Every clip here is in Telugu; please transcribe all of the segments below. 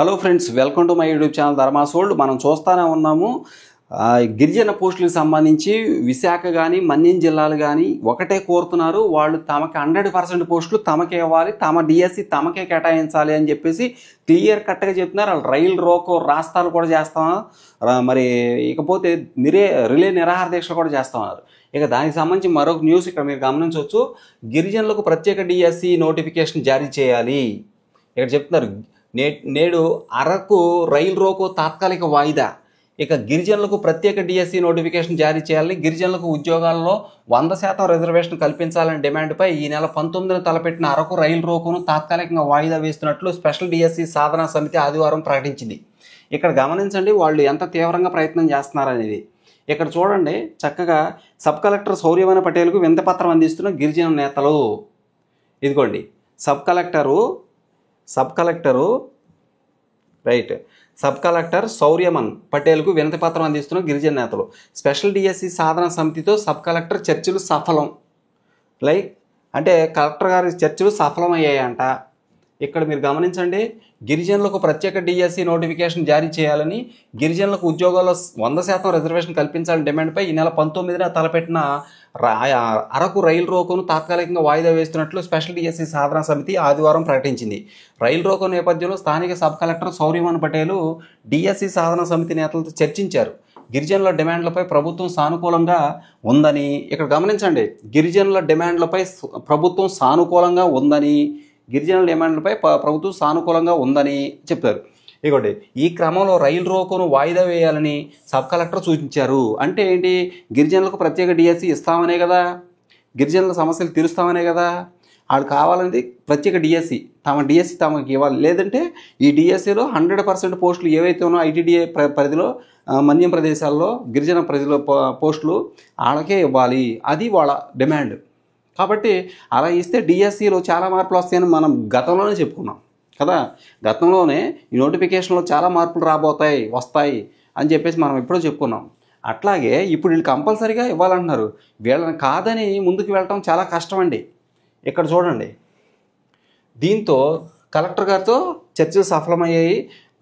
Hello friends, welcome to my YouTube channel Dharma's world. మనం చూస్తూనే ఉన్నాము గిరిజన పోస్టులకు సంబంధించి విశాఖ కానీ మన్యం జిల్లాలు కానీ ఒకటే కోరుతున్నారు. వాళ్ళు తమకి 100% పోస్టులు తమకే ఇవ్వాలి, తమ డిఎస్సి తమకే కేటాయించాలి అని చెప్పేసి క్లియర్ కట్గా చెప్తున్నారు. వాళ్ళు రైలు రోకో రాస్తాలు కూడా చేస్తున్నారు. మరి ఇకపోతే రిలే నిరాహార దీక్షలు కూడా చేస్తున్నారు. ఇక దానికి సంబంధించి మరొక న్యూస్ ఇక్కడ మీరు గమనించవచ్చు. గిరిజనులకు ప్రత్యేక డిఎస్సి నోటిఫికేషన్ జారీ చేయాలి. ఇక్కడ చెప్తున్నారు నేడు అరకు రైలు రోకో తాత్కాలిక వాయిదా. ఇక గిరిజనులకు ప్రత్యేక డిఎస్సి నోటిఫికేషన్ జారీ చేయాలని, గిరిజనులకు ఉద్యోగాల్లో 100% రిజర్వేషన్ కల్పించాలనే డిమాండ్పై ఈ నెల 19న తలపెట్టిన అరకు రైలు రోకోను తాత్కాలికంగా వాయిదా వేస్తున్నట్లు స్పెషల్ డిఎస్సి సాధనా సమితి ఆదివారం ప్రకటించింది. ఇక్కడ గమనించండి వాళ్ళు ఎంత తీవ్రంగా ప్రయత్నం చేస్తున్నారనేది. ఇక్కడ చూడండి, చక్కగా సబ్ కలెక్టర్ శౌర్యమణి పటేల్కు వినతిపత్రం అందిస్తున్న గిరిజన నేతలు. ఇదిగోండి సబ్ కలెక్టర్ శౌర్యమన్ పటేల్కు వినతిపత్రం అందిస్తున్న గిరిజన నేతలు. స్పెషల్ డిఎస్సి సాధన సమితితో సబ్ కలెక్టర్ చర్చలు సఫలం. అంటే కలెక్టర్ గారి చర్చలు సఫలమయ్యాయంట. ఇక్కడ మీరు గమనించండి, గిరిజనులకు ప్రత్యేక డిఎస్సి నోటిఫికేషన్ జారీ చేయాలని, గిరిజనులకు ఉద్యోగాల్లో 100% రిజర్వేషన్ కల్పించాలని డిమాండ్పై ఈ నెల 19న తలపెట్టిన అరకు రైలు రోకోను తాత్కాలికంగా వాయిదా వేస్తున్నట్లు స్పెషల్ డిఎస్సి సాధనా సమితి ఆదివారం ప్రకటించింది. రైలు రోకో నేపథ్యంలో స్థానిక సబ్ కలెక్టర్ శౌర్యమణి పటేల్ డిఎస్సి సాధనా సమితి నేతలతో చర్చించారు. గిరిజనుల డిమాండ్లపై ప్రభుత్వం సానుకూలంగా ఉందని, ఇక్కడ గమనించండి, గిరిజనుల డిమాండ్లపై ప్రభుత్వం సానుకూలంగా ఉందని, గిరిజనుల డిమాండ్లపై ప్రభుత్వం సానుకూలంగా ఉందని చెప్పారు. ఇదిగోండి, ఈ క్రమంలో రైలు రోకోను వాయిదా వేయాలని సబ్ కలెక్టర్ సూచించారు. అంటే ఏంటి, గిరిజనులకు ప్రత్యేక డిఎస్సి ఇస్తామనే కదా, గిరిజనుల సమస్యలు తీరుస్తామనే కదా. వాళ్ళు కావాలని ప్రత్యేక డిఎస్సి తమకి ఇవ్వాలి. లేదంటే ఈ డిఎస్సిలో 100% పోస్టులు ఏవైతే ఉన్నాయో ఐటీడీఏ పరిధిలో మన్యం ప్రదేశాల్లో గిరిజన ప్రజల పోస్టులు వాళ్ళకే ఇవ్వాలి. అది వాళ్ళ డిమాండ్. కాబట్టి అలా ఇస్తే డిఎస్సిలో చాలా మార్పులు వస్తాయని మనం గతంలోనే చెప్పుకున్నాం కదా. గతంలోనే ఈ నోటిఫికేషన్లో చాలా మార్పులు వస్తాయి అని చెప్పేసి మనం ఎప్పుడో చెప్పుకున్నాం. అట్లాగే ఇప్పుడు వీళ్ళు కంపల్సరీగా ఇవ్వాలంటున్నారు. వీళ్ళని కాదని ముందుకు వెళ్ళటం చాలా కష్టం అండి. ఇక్కడ చూడండి, దీంతో కలెక్టర్ గారితో చర్చలు సఫలమయ్యాయి.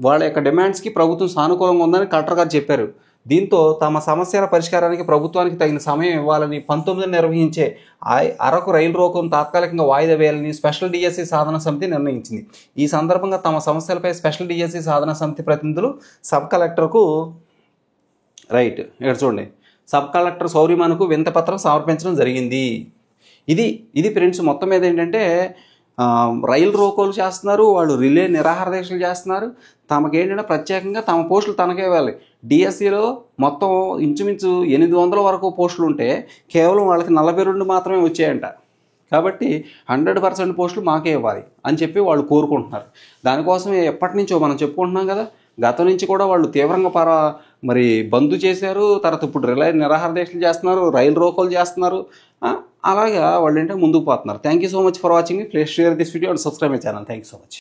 వాళ్ళ యొక్క డిమాండ్స్కి ప్రభుత్వం సానుకూలంగా ఉందని కలెక్టర్ గారు చెప్పారు. దీంతో తమ సమస్యల పరిష్కారానికి ప్రభుత్వానికి తగిన సమయం ఇవ్వాలని 19న నిర్వహించే అరకు రైలు రోకోను తాత్కాలికంగా వాయిదా వేయాలని స్పెషల్ డిఎస్సి సాధనా సమితి నిర్ణయించింది. ఈ సందర్భంగా తమ సమస్యలపై స్పెషల్ డిఎస్సి సాధనా సమితి ప్రతినిధులు సబ్ కలెక్టర్కు ఇక్కడ చూడండి, సబ్ కలెక్టర్ శౌర్యమణికు వినతిపత్రం సమర్పించడం జరిగింది. ఇది ఫ్రెండ్స్, మొత్తం మీద ఏంటంటే రైలు రోకోలు చేస్తున్నారు, వాళ్ళు రిలే నిరాహార దీక్షలు చేస్తున్నారు. తమకేంటంటే ప్రత్యేకంగా తమ పోస్టులు తనకే ఇవ్వాలి. డిఎస్సిలో మొత్తం ఇంచుమించు 800 వరకు పోస్టులు ఉంటే కేవలం వాళ్ళకి 42 మాత్రమే వచ్చాయంట. కాబట్టి 100% పోస్టులు మాకే ఇవ్వాలి అని చెప్పి వాళ్ళు కోరుకుంటున్నారు. దానికోసం ఎప్పటి నుంచో మనం చెప్పుకుంటున్నాం కదా. గతం నుంచి కూడా వాళ్ళు తీవ్రంగా మరి బంద్ చేశారు. తర్వాత ఇప్పుడు రిలే నిరాహార దీక్షలు చేస్తున్నారు, రైలు రోకోలు చేస్తున్నారు. అలాగా వాళ్ళు ఏంటంటే ముందుకు పోతున్నారు. Thank you so much for watching. Please share this video and subscribe my channel. Thank you so much.